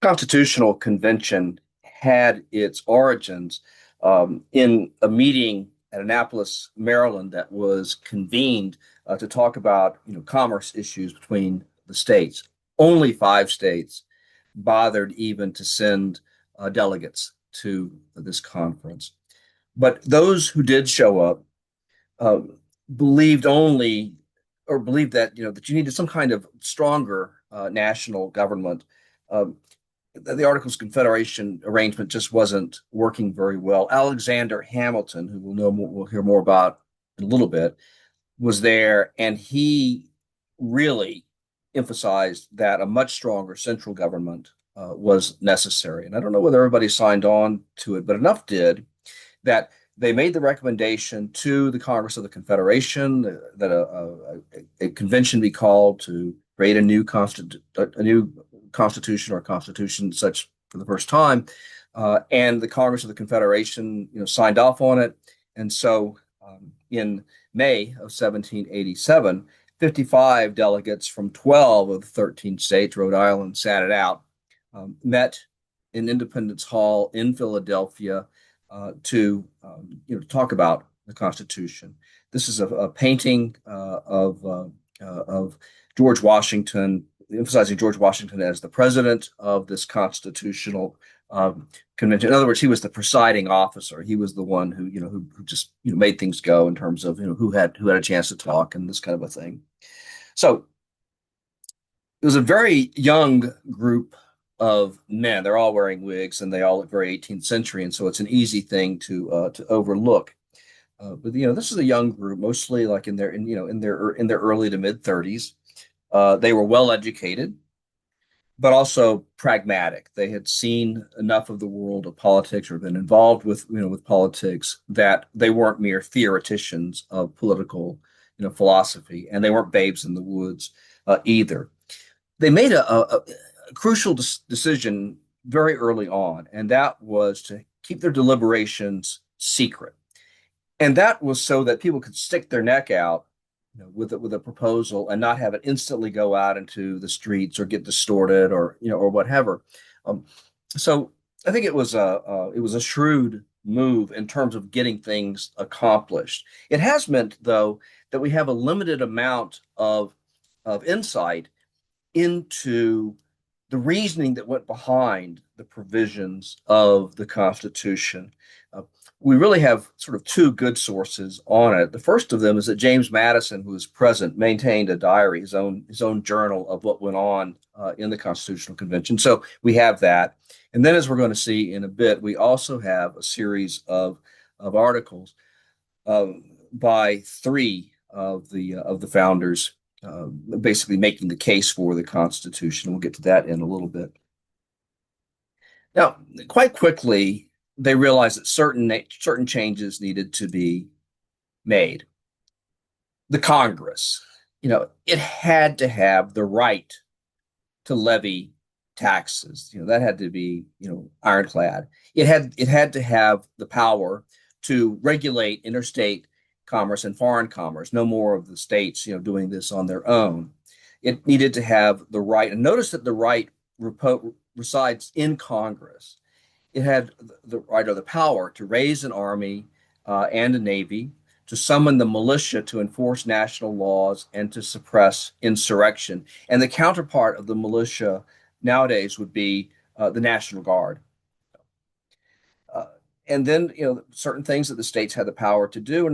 Constitutional Convention had its origins in a meeting at Annapolis, Maryland, that was convened to talk about commerce issues between the states. Only five states bothered even to send delegates to this conference, but those who did show up uh, believed only or believed that that you needed some kind of stronger national government. Um, the Articles of Confederation arrangement just wasn't working very well. Alexander Hamilton, who we'll hear more about in a little bit, was there, and he really emphasized that a much stronger central government was necessary. And I don't know whether everybody signed on to it, but enough did that they made the recommendation to the Congress of the Confederation that a convention be called to create a new constitution or constitution such for the first time. And the Congress of the Confederation, signed off on it. And so in May of 1787, 55 delegates from 12 of the 13 states, Rhode Island sat it out, met in Independence Hall in Philadelphia to talk about the Constitution. This is a painting of George Washington, emphasizing George Washington as the president of this constitutional convention. In other words, he was the presiding officer. He was the one who just made things go in terms of who had a chance to talk and this kind of a thing. So it was a very young group of men. They're all wearing wigs and they all look very 18th century, and so it's an easy thing to overlook. But this is a young group, mostly like in their early to mid 30s. They were well educated, but also pragmatic. They had seen enough of the world of politics or been involved with politics that they weren't mere theoreticians of political philosophy, and they weren't babes in the woods either. They made a crucial decision very early on, and that was to keep their deliberations secret. And that was so that people could stick their neck out with a proposal and not have it instantly go out into the streets or get distorted or whatever. Um, so I think it was a shrewd move in terms of getting things accomplished. It has meant, though, that we have a limited amount of insight into the reasoning that went behind the provisions of the Constitution. Uh, we really have sort of two good sources on it. The first of them is that James Madison, who was present, maintained a diary, his own journal of what went on in the Constitutional Convention. So we have that, and then as we're going to see in a bit, we also have a series of articles by three of the founders basically making the case for the Constitution. We'll get to that in a little bit. Now, quite quickly, they realized that certain changes needed to be made. The Congress, it had to have the right to levy taxes. That had to be, ironclad. It had to have the power to regulate interstate commerce and foreign commerce. No more of the states, doing this on their own. It needed to have the right, and notice that the right resides in Congress. It had the right or the power to raise an army and a navy, to summon the militia to enforce national laws and to suppress insurrection. And the counterpart of the militia nowadays would be the National Guard. Uh, and then, certain things that the states had the power to do,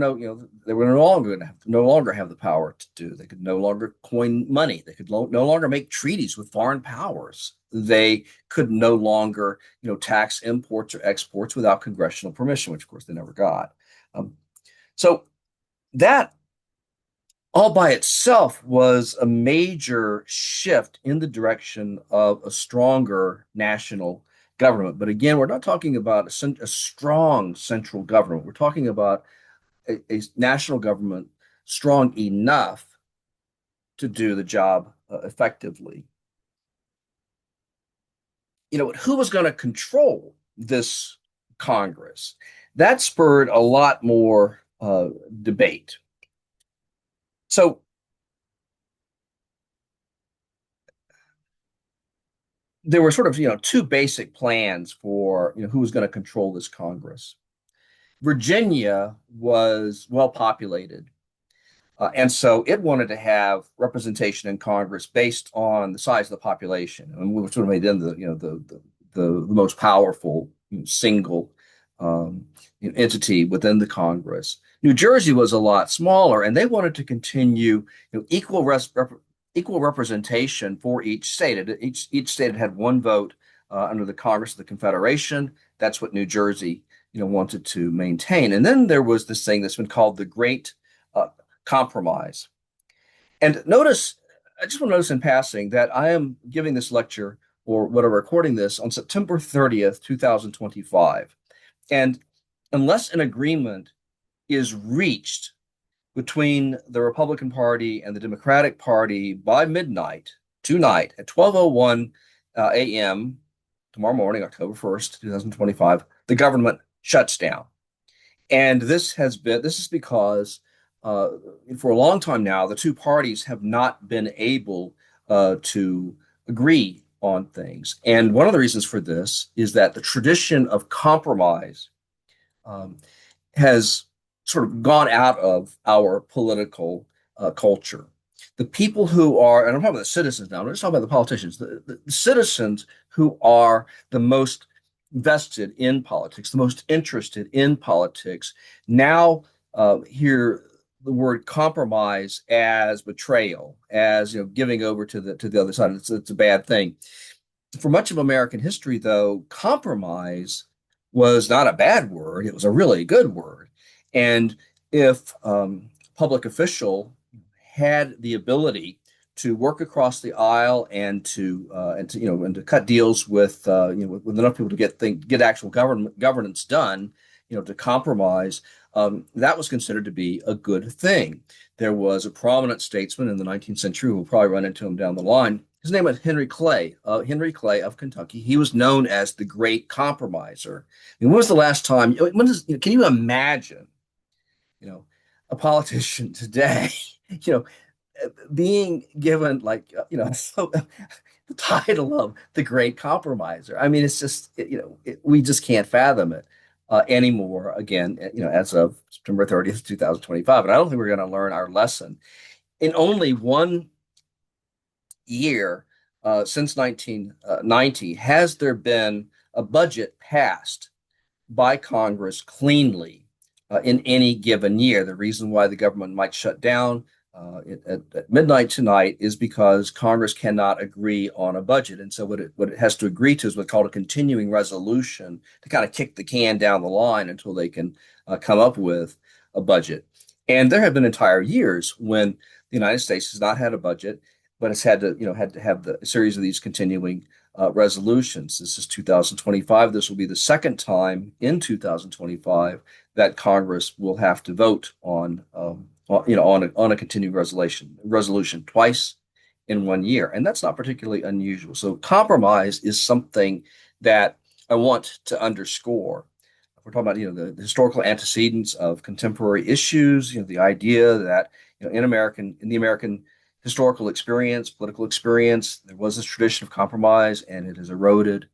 they were no longer have the power to do. They could no longer coin money. They could no longer make treaties with foreign powers. They could no longer, tax imports or exports without congressional permission, which of course they never got. So that all by itself was a major shift in the direction of a stronger national government. But again, we're not talking about a strong central government. We're talking about a national government strong enough to do the job effectively. Who was going to control this Congress? That spurred a lot more debate. So there were sort of, two basic plans for, who was going to control this Congress. Virginia was well populated. And so it wanted to have representation in Congress based on the size of the population, and which would have made them the most powerful single entity within the Congress. New Jersey was a lot smaller, and they wanted to continue equal representation for each state. Each state had one vote under the Congress of the Confederation. That's what New Jersey wanted to maintain. And then there was this thing that's been called the Great Compromise. And notice, I just want to notice in passing that I am giving this lecture, or what I'm recording this, on September 30th, 2025. And unless an agreement is reached between the Republican Party and the Democratic Party by midnight tonight at 12:01 a.m. tomorrow morning, October 1st, 2025, the government shuts down. And this is because for a long time now, the two parties have not been able to agree on things. And one of the reasons for this is that the tradition of compromise has sort of gone out of our political culture. The people who are, and I'm talking about the citizens now, I'm not just talking about the politicians, the citizens who are the most vested in politics, the most interested in politics, now hear the word compromise as betrayal, as giving over to the other side. It's a bad thing. For much of American history, though, compromise was not a bad word; it was a really good word. And if public official had the ability to work across the aisle and to cut deals with with enough people to get actual governance done, to compromise, that was considered to be a good thing. There was a prominent statesman in the 19th century, we'll probably run into him down the line. His name was Henry Clay of Kentucky. He was known as the Great Compromiser. I mean, when was the last time? Can you imagine, a politician today, being given the title of the Great Compromiser? I mean, it's just we just can't fathom it anymore. Again, as of September 30th, 2025, and I don't think we're going to learn our lesson. In only one year since 1990 has there been a budget passed by Congress cleanly in any given year. The reason why the government might shut down at midnight tonight is because Congress cannot agree on a budget. And so what it has to agree to is what's called a continuing resolution to kind of kick the can down the line until they can come up with a budget. And there have been entire years when the United States has not had a budget, but it's had to have a series of these continuing resolutions. This is 2025. This will be the second time in 2025 that Congress will have to vote on a continuing resolution twice in 1 year, and that's not particularly unusual. So compromise is something that I want to underscore. We're talking about the historical antecedents of contemporary issues. The idea that in the American historical experience, political experience, there was this tradition of compromise, and it has eroded.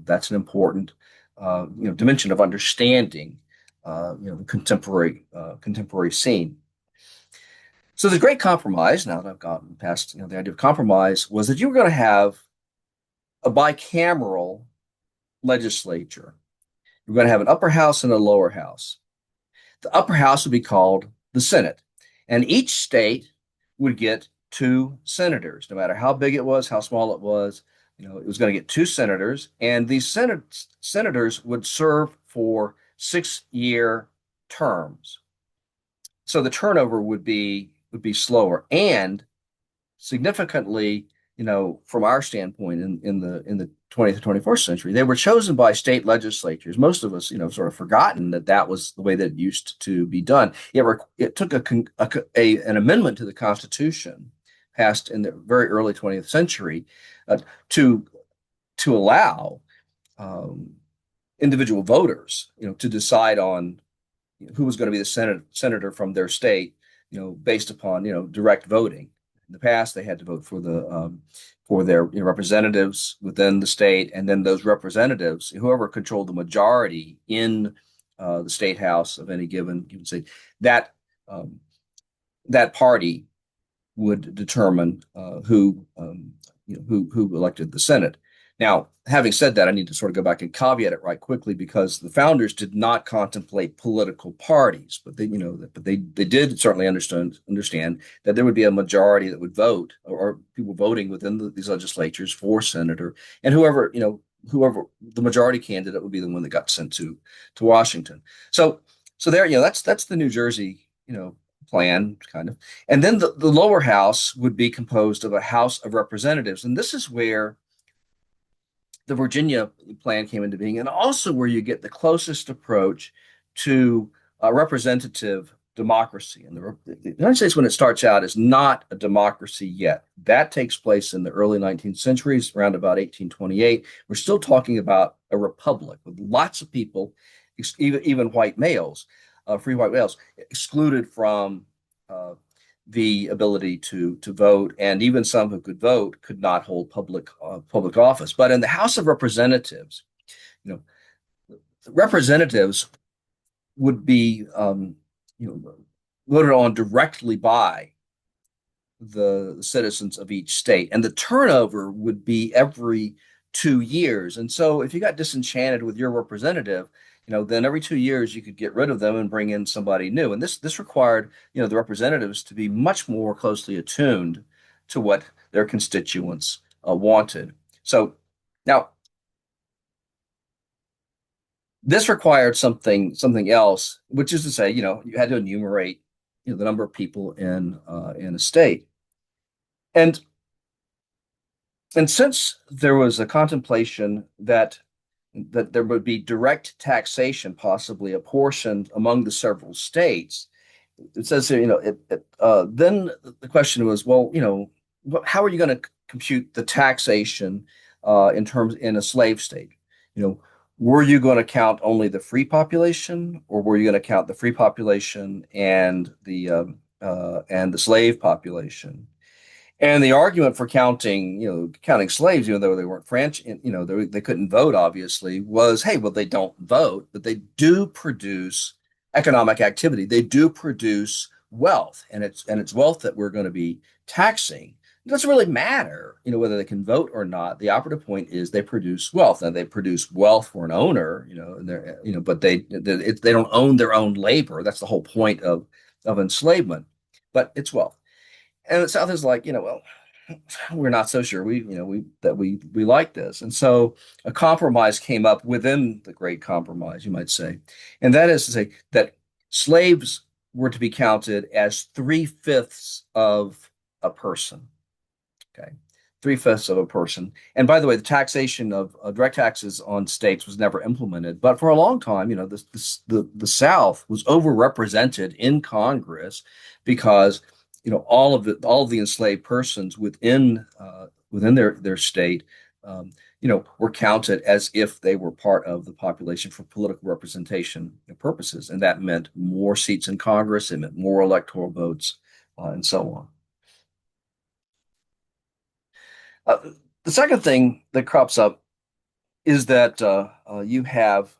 That's an important dimension of understanding the contemporary scene. So the Great Compromise, now that I've gotten past the idea of compromise, was that you were going to have a bicameral legislature. You're going to have an upper house and a lower house. The upper house would be called the Senate, and each state would get two senators, no matter how big it was, how small it was. It was going to get two senators, and these senators would serve for 6-year terms. So the turnover would be slower, and significantly, from our standpoint in the 20th and 21st century, they were chosen by state legislatures. Most of us, sort of forgotten that was the way that it used to be done. It took an amendment to the Constitution passed in the very early 20th century to allow individual voters, to decide on who was going to be the senator from their state, based upon direct voting. In the past, they had to vote for the for their representatives within the state, and then those representatives, whoever controlled the majority in the state house of any given state, that um, that party would determine who elected the Senate. Now, having said that, I need to sort of go back and caveat it right quickly because the founders did not contemplate political parties, but they did certainly understand that there would be a majority that would vote, or people voting within these legislatures for senator, and whoever the majority candidate would be the one that got sent to Washington. So there, that's the New Jersey, plan kind of. And then the lower house would be composed of a House of Representatives. And this is where the Virginia plan came into being, and also where you get the closest approach to representative democracy. And the United States, when it starts out, is not a democracy yet. That takes place in the early 19th centuries, around about 1828. We're still talking about a republic with lots of people, even white males, free white males, excluded from uh, the ability to vote, and even some who could vote could not hold public office. But in the House of Representatives, you know, representatives would be voted on directly by the citizens of each state, and the turnover would be every 2 years. And so, if you got disenchanted with your representative, then every 2 years you could get rid of them and bring in somebody new. And this required, the representatives to be much more closely attuned to what their constituents wanted. So now this required something else, which is to say, you had to enumerate, the number of people in a state. And and since there was a contemplation that there would be direct taxation, possibly apportioned among the several states, it says here, then the question was, well, how are you going to compute the taxation in a slave state? You know, were you going to count only the free population, or were you going to count the free population and the slave population? And the argument for counting slaves, even though they weren't they couldn't vote, obviously, was, hey, well, they don't vote, but they do produce economic activity. They do produce wealth, and it's wealth that we're going to be taxing. It doesn't really matter, whether they can vote or not. The operative point is they produce wealth, and they produce wealth for an owner, and but they don't own their own labor. That's the whole point of enslavement, but it's wealth. And the South is like, well, we're not so sure we like this. And so a compromise came up within the Great Compromise, you might say. And that is to say that slaves were to be counted as three-fifths of a person. Okay. Three-fifths of a person. And by the way, the taxation of direct taxes on states was never implemented. But for a long time, the South was overrepresented in Congress because all of the enslaved persons within their state, were counted as if they were part of the population for political representation purposes, and that meant more seats in Congress, it meant more electoral votes, and so on. The second thing that crops up is that you have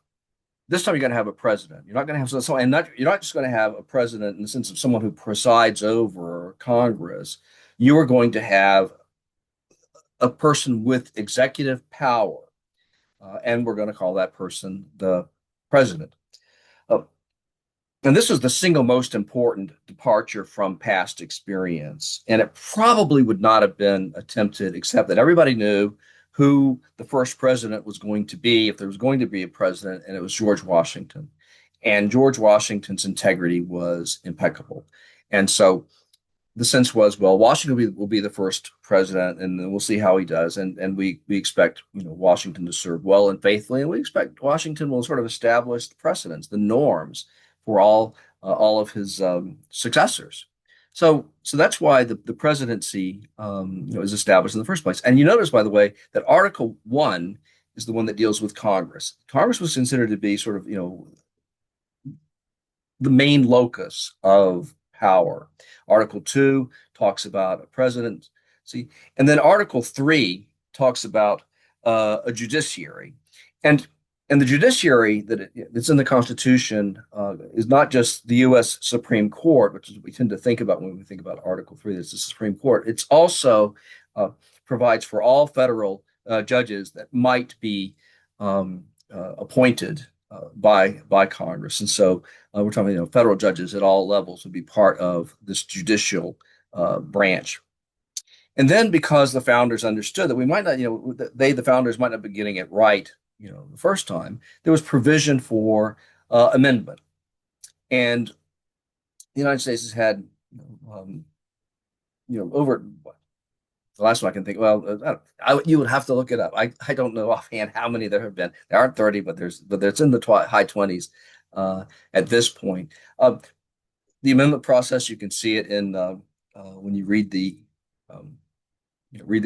this time you're going to have a president. You're not going to have so, and not you're not just going to have a president in the sense of someone who presides over Congress. You are going to have a person with executive power, and we're going to call that person the president. Uh, and this was the single most important departure from past experience. And it probably would not have been attempted, except that everybody knew who the first president was going to be, if there was going to be a president, and it was George Washington. And George Washington's integrity was impeccable. And so the sense was, well, Washington will be the first president, and then we'll see how he does. And we expect Washington to serve well and faithfully, and we expect Washington will sort of establish the precedents, the norms for all of his successors. So that's why the presidency is established in the first place. And you notice, by the way, that Article 1 is the one that deals with Congress. Congress was considered to be sort of the main locus of power. Article 2 talks about a president. See, and then Article 3 talks about a judiciary, and and the judiciary that's in the Constitution is not just the U.S. Supreme Court, which is what we tend to think about when we think about Article 3. That's the Supreme Court. It's also provides for all federal judges that might be appointed by Congress, and so we're talking, federal judges at all levels would be part of this judicial branch. And then because the founders understood that we might not, the founders might not be getting it right, the first time, there was provision for amendment. And the United States has had, over the last one I can think. Well, you would have to look it up. I don't know offhand how many there have been. There aren't 30, but it's in the high 20s at this point. The amendment process, you can see it in when you read the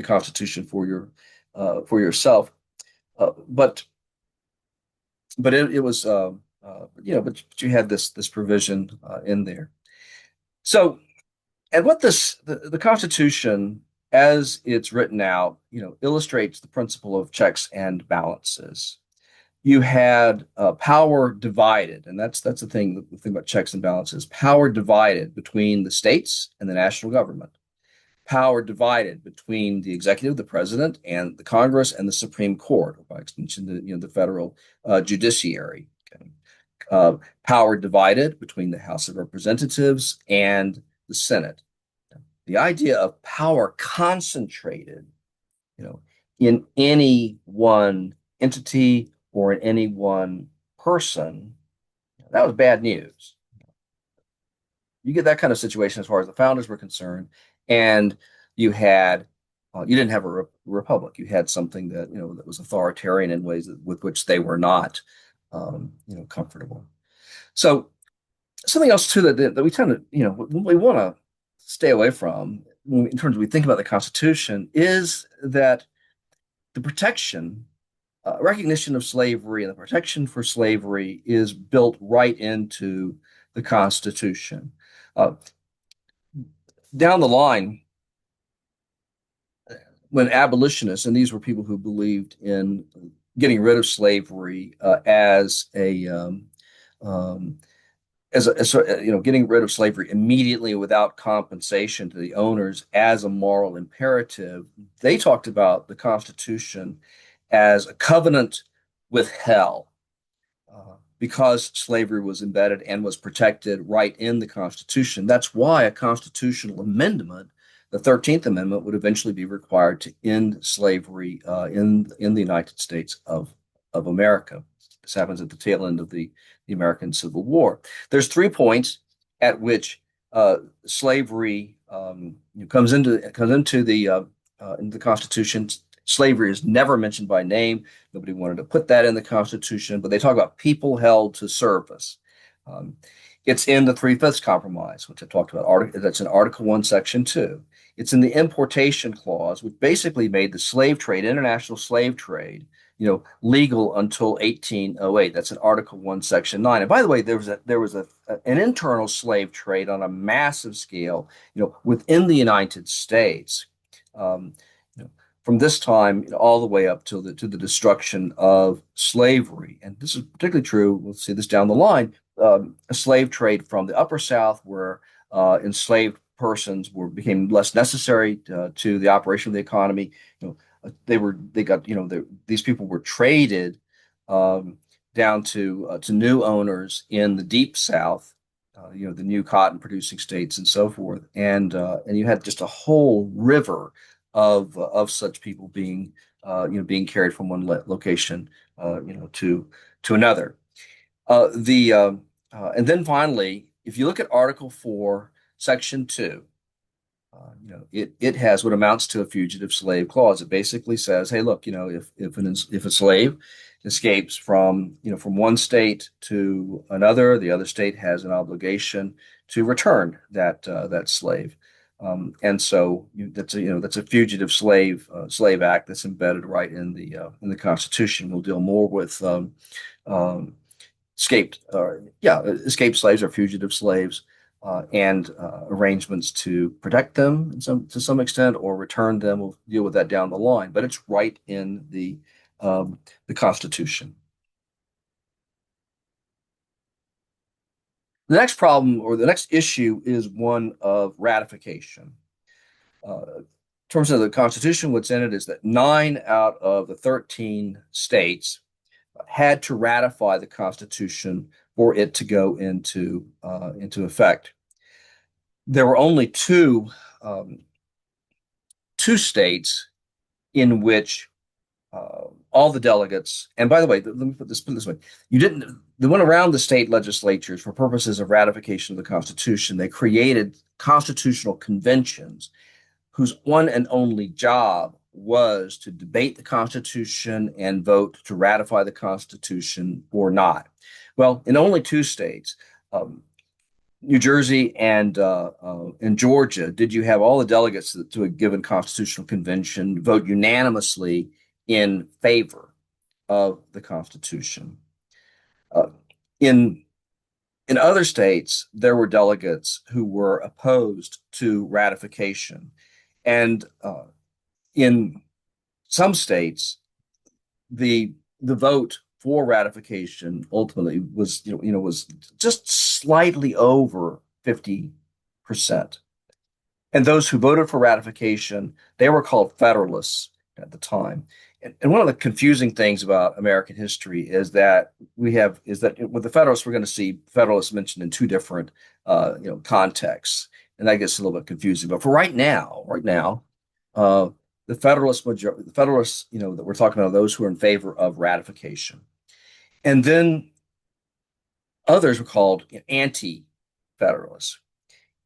Constitution for yourself. But it was but you had this provision in there. So, and what the Constitution, as it's written out, illustrates the principle of checks and balances. You had power divided, and that's the thing about checks and balances. Power divided between the states and the national government. Power divided between the executive, the president, and the Congress and the Supreme Court, or by extension, the federal judiciary. Okay. Power divided between the House of Representatives and the Senate. The idea of power concentrated, in any one entity or in any one person, that was bad news. You get that kind of situation as far as the founders were concerned, and you didn't have a republic. You had something that that was authoritarian in ways with which they were not comfortable. So something else too that we tend to we want to stay away from in terms of we think about the Constitution is that the recognition of slavery and the protection for slavery is built right into the Constitution. Down the line, when abolitionists, and these were people who believed in getting rid of slavery getting rid of slavery immediately without compensation to the owners as a moral imperative, they talked about the Constitution as a covenant with hell, because slavery was embedded and was protected right in the Constitution. That's why a constitutional amendment, the 13th Amendment, would eventually be required to end slavery in the United States of America. This happens at the tail end of the American Civil War. There's 3 points at which slavery comes into the Constitution. Slavery is never mentioned by name. Nobody wanted to put that in the Constitution, but they talk about people held to service. It's in the 3/5 Compromise, which I talked about. That's in Article 1, Section 2. It's in the Importation Clause, which basically made the slave trade, international slave trade, legal until 1808. That's in Article 1, Section 9. And by the way, there was an internal slave trade on a massive scale, within the United States. From this time all the way up to the destruction of slavery. And this is particularly true, we'll see this down the line, a slave trade from the Upper South, where enslaved persons became less necessary to the operation of the economy. These people were traded down to new owners in the Deep South, the new cotton producing states and so forth. And you had just a whole river of such people being carried from one location to another. And then finally, if you look at Article 4, Section 2, it has what amounts to a fugitive slave clause. It basically says, hey, look, if a slave escapes from one state to another, the other state has an obligation to return that slave. And so that's a fugitive slave act that's embedded right in the Constitution. We'll deal more with escaped slaves or fugitive slaves and arrangements to protect them to some extent or return them. We'll deal with that down the line, but it's right in the Constitution. The next problem or the next issue is one of ratification. In terms of the Constitution, what's in it is that 9 out of the 13 states had to ratify the Constitution for it to go into effect. There were only um, two states in which all the delegates, and by the way, let me put this way: you didn't. They went around the state legislatures for purposes of ratification of the Constitution. They created constitutional conventions whose one and only job was to debate the Constitution and vote to ratify the Constitution or not. Well, in only two states, New Jersey and Georgia, did you have all the delegates to a given constitutional convention vote unanimously in favor of the Constitution? Uh, in in other states, there were delegates who were opposed to ratification, and in some states, the vote for ratification ultimately was was just slightly over 50%. And those who voted for ratification, they were called Federalists at the time. And one of the confusing things about American history is that with the Federalists, we're going to see Federalists mentioned in two different contexts, and that gets a little bit confusing. But for right now, uh, the Federalists, that we're talking about, those who are in favor of ratification, and then others were called anti-Federalists.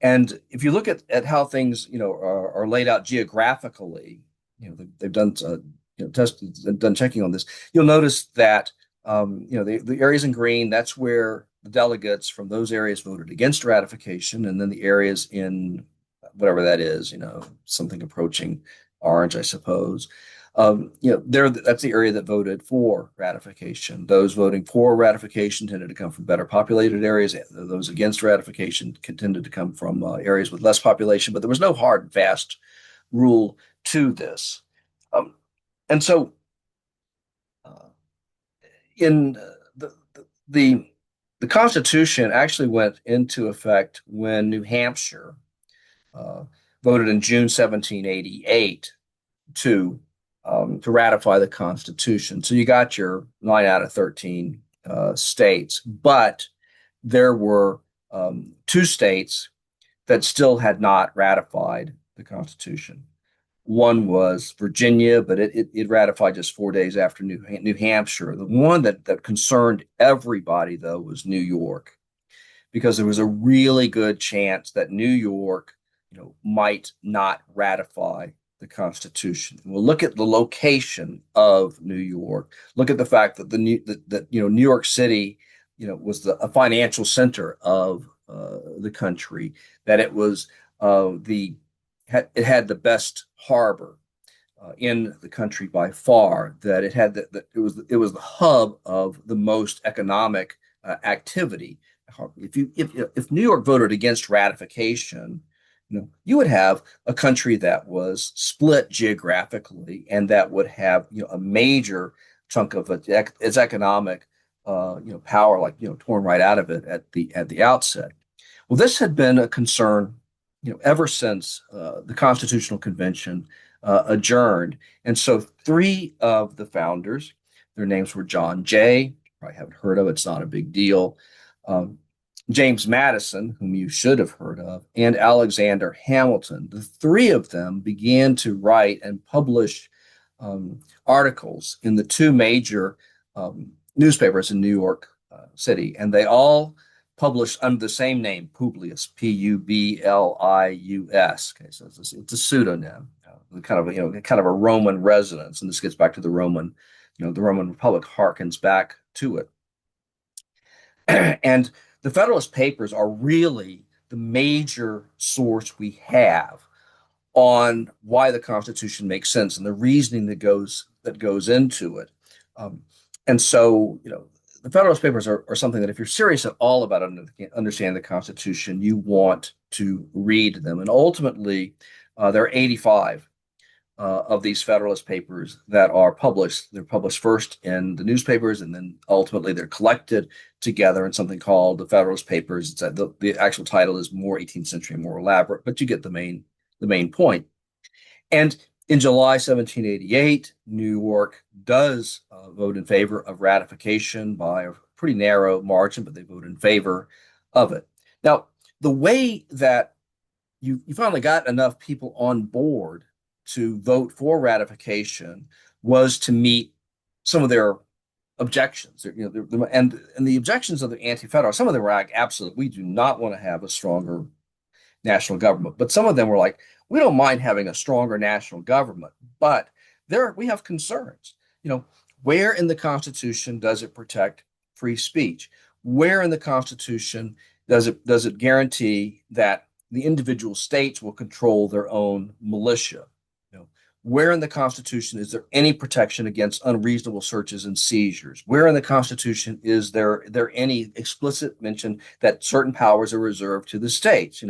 And if you look at how things, are laid out geographically, they've done, done checking on this. You'll notice that, the areas in green, that's where the delegates from those areas voted against ratification, and then the areas in whatever that is, something approaching orange, I suppose. That's the area that voted for ratification. Those voting for ratification tended to come from better populated areas. Those against ratification tended to come from areas with less population, but there was no hard and fast rule to this. Um, and so, uh, in the the Constitution actually went into effect when New Hampshire uh, voted in June 1788 to ratify the Constitution. So you got your 9 out of 13 states, but there were two states that still had not ratified the Constitution. One was Virginia, but it ratified just 4 days after New Hampshire. The one that concerned everybody, though, was New York, because there was a really good chance that New York, might not ratify the Constitution. We'll look at the location of New York. Look at the fact that New York City, was a financial center of the country. That it was it had the best harbor in the country by far. That it was the hub of the most economic activity. If New York voted against ratification, you would have a country that was split geographically, and that would have a major chunk of its economic power, like torn right out of it at the outset. Well, this had been a concern ever since the Constitutional Convention adjourned, and so three of the founders, their names were John Jay. Probably haven't heard of it. It's not a big deal. Um, James Madison, whom you should have heard of, and Alexander Hamilton. The three of them began to write and publish articles in the two major newspapers in New York City, and they all published under the same name, Publius, Publius. Okay, so it's a pseudonym, kind of a Roman residence, and this gets back to the Roman, the Roman Republic harkens back to it. And the Federalist Papers are really the major source we have on why the Constitution makes sense and the reasoning that goes into it. And so, the Federalist Papers are something that if you're serious at all about understanding the Constitution, you want to read them. And ultimately, there are 85 of these Federalist Papers that are published. They're published first in the newspapers, and then ultimately they're collected together in something called the Federalist Papers. The actual title is more 18th century, more elaborate, but you get the main point. And in July 1788, New York does vote in favor of ratification by a pretty narrow margin, but they vote in favor of it. Now, the way that you finally got enough people on board to vote for ratification was to meet some of their objections. And the objections of the anti-federal, some of them were like, absolutely, we do not want to have a stronger national government. But some of them were like, we don't mind having a stronger national government, but we have concerns. Where in the Constitution does it protect free speech? Where in the Constitution does it guarantee that the individual states will control their own militia? Where in the Constitution is there any protection against unreasonable searches and seizures? Where in the Constitution is there any explicit mention that certain powers are reserved to the states?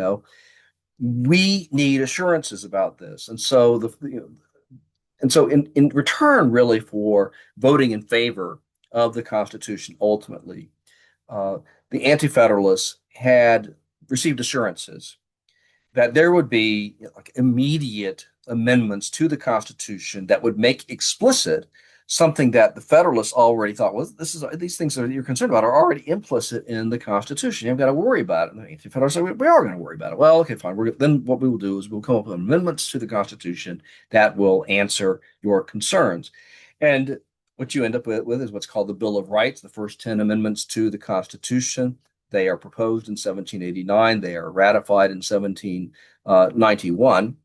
We need assurances about this. And so in return, really, for voting in favor of the Constitution, ultimately, the Anti-Federalists had received assurances that there would be immediate amendments to the Constitution that would make explicit something that the Federalists already thought, well, these things that you're concerned about are already implicit in the Constitution. You haven't got to worry about it. And the Anti-Federalists said, we are going to worry about it. Well, okay, fine. Then what we will do is we'll come up with amendments to the Constitution that will answer your concerns. And what you end up with is what's called the Bill of Rights, the first 10 amendments to the Constitution. They are proposed in 1789. They are ratified in 1791.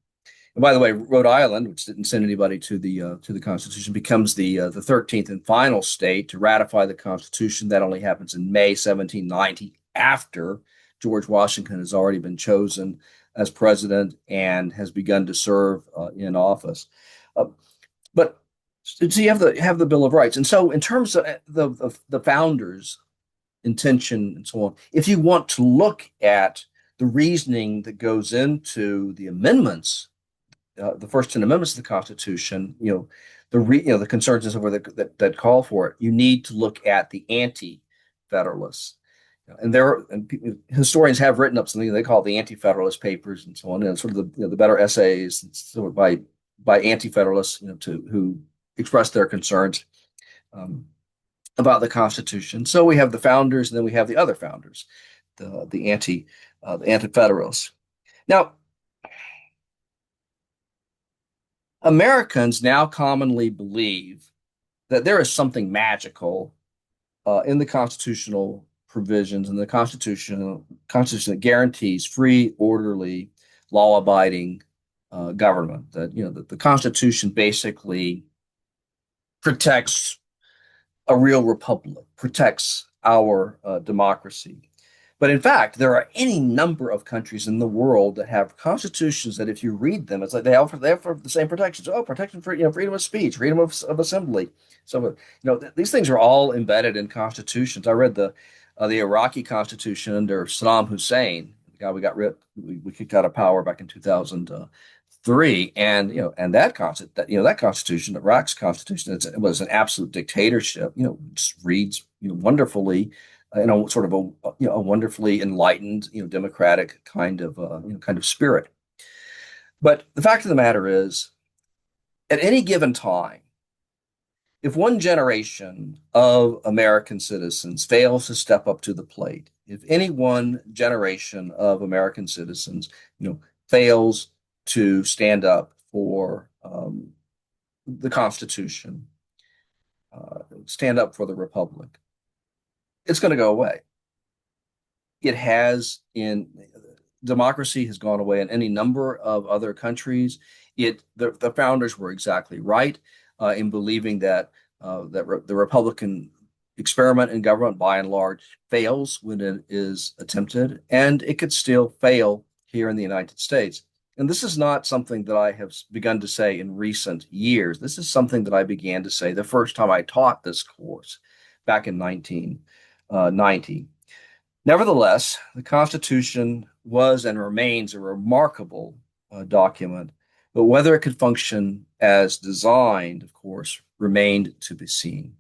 And by the way, Rhode Island, which didn't send anybody to the Constitution, becomes the 13th and final state to ratify the Constitution. That only happens in May 1790, after George Washington has already been chosen as president and has begun to serve in office. But so you have the Bill of Rights, and so in terms of the founders' intention and so on, if you want to look at the reasoning that goes into the amendments, the first 10 amendments to the Constitution, the concerns and so forth that call for it, you need to look at the anti-federalists. And historians have written up something they call the Anti-Federalist Papers and so on, and sort of the better essays by anti-federalists, who express their concerns about the Constitution. So we have the founders, and then we have the other founders, the anti-federalists. Now, Americans now commonly believe that there is something magical in the constitutional provisions in the Constitution that guarantees free, orderly, law-abiding government. That the Constitution basically protects a real republic, protects our democracy. But in fact, there are any number of countries in the world that have constitutions that, if you read them, it's like they offer the same protections. Oh, protection for freedom of speech, freedom of assembly. So these things are all embedded in constitutions. I read the Iraqi constitution under Saddam Hussein, the guy we kicked out of power back in 2003, and that constitution, Iraq's constitution, it was an absolute dictatorship. Just reads wonderfully in a sort of a wonderfully enlightened, democratic kind of spirit. But the fact of the matter is, at any given time, if one generation of American citizens fails to step up to the plate, if any one generation of American citizens, fails to stand up for the Constitution, stand up for the Republic, it's going to go away. It has democracy has gone away in any number of other countries. The founders were exactly right in believing that the Republican experiment in government, by and large, fails when it is attempted, and it could still fail here in the United States. And this is not something that I have begun to say in recent years. This is something that I began to say the first time I taught this course back in 1990. Nevertheless, the Constitution was and remains a remarkable document, but whether it could function as designed, of course, remained to be seen.